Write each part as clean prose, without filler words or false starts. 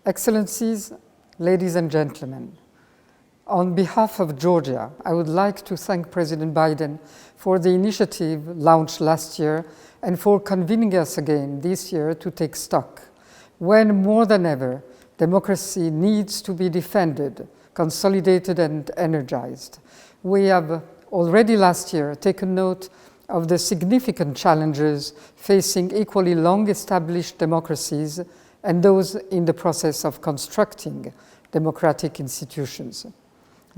Excellencies, ladies and gentlemen, on behalf of Georgia, I would like to thank President Biden for the initiative launched last year and for convening us again this year to take stock. When more than ever, democracy needs to be defended, consolidated and energized. We have already last year taken note of the significant challenges facing equally long-established democracies and those in the process of constructing democratic institutions.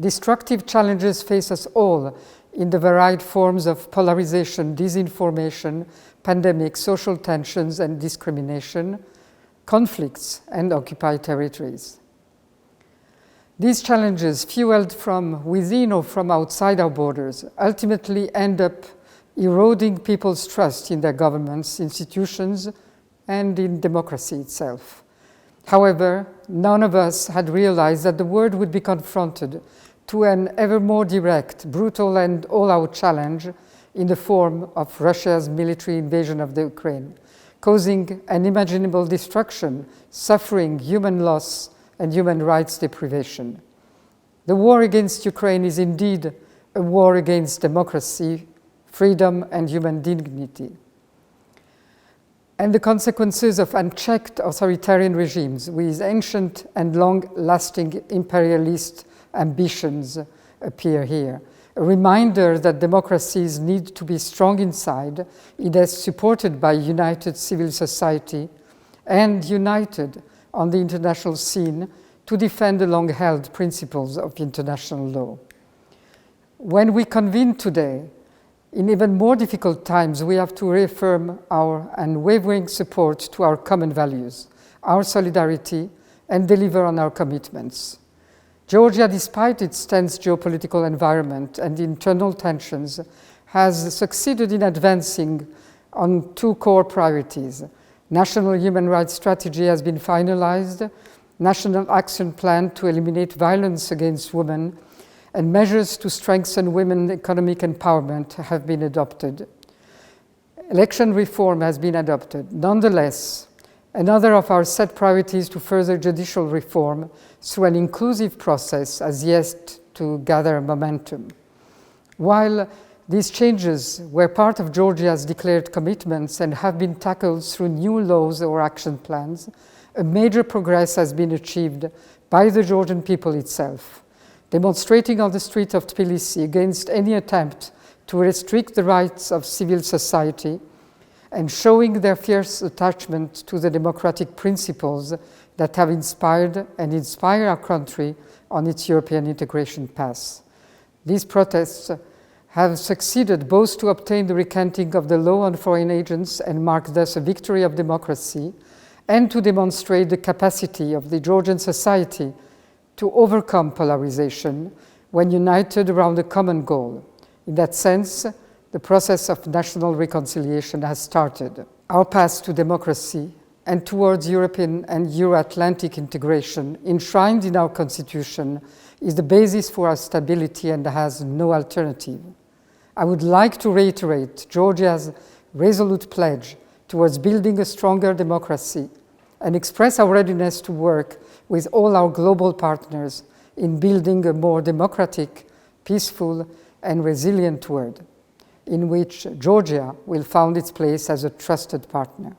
Destructive challenges face us all in the varied forms of polarization, disinformation, pandemic, social tensions and discrimination, conflicts and occupied territories. These challenges, fueled from within or from outside our borders, ultimately end up eroding people's trust in their governments, institutions, and in democracy itself. However, none of us had realized that the world would be confronted to an ever more direct, brutal, and all-out challenge in the form of Russia's military invasion of the Ukraine, causing unimaginable destruction, suffering, human loss, and human rights deprivation. The war against Ukraine is indeed a war against democracy, freedom, and human dignity. And the consequences of unchecked authoritarian regimes with ancient and long-lasting imperialist ambitions appear here. A reminder that democracies need to be strong inside, it is supported by united civil society and united on the international scene to defend the long-held principles of international law. When we convene today, in even more difficult times, we have to reaffirm our unwavering support to our common values, our solidarity, and deliver on our commitments. Georgia, despite its tense geopolitical environment and internal tensions, has succeeded in advancing on two core priorities. National human rights strategy has been finalized, national action plan to eliminate violence against women, and measures to strengthen women's economic empowerment have been adopted. Election reform has been adopted. Nonetheless, another of our set priorities to further judicial reform through an inclusive process has yet to gather momentum. While these changes were part of Georgia's declared commitments and have been tackled through new laws or action plans, a major progress has been achieved by the Georgian people itself, demonstrating on the street of Tbilisi against any attempt to restrict the rights of civil society and showing their fierce attachment to the democratic principles that have inspired and inspire our country on its European integration path. These protests have succeeded both to obtain the recanting of the law on foreign agents and mark thus a victory of democracy, and to demonstrate the capacity of the Georgian society to overcome polarization when united around a common goal. In that sense, the process of national reconciliation has started. Our path to democracy and towards European and Euro-Atlantic integration, enshrined in our Constitution, is the basis for our stability and has no alternative. I would like to reiterate Georgia's resolute pledge towards building a stronger democracy and express our readiness to work with all our global partners in building a more democratic, peaceful, and resilient world, in which Georgia will find its place as a trusted partner.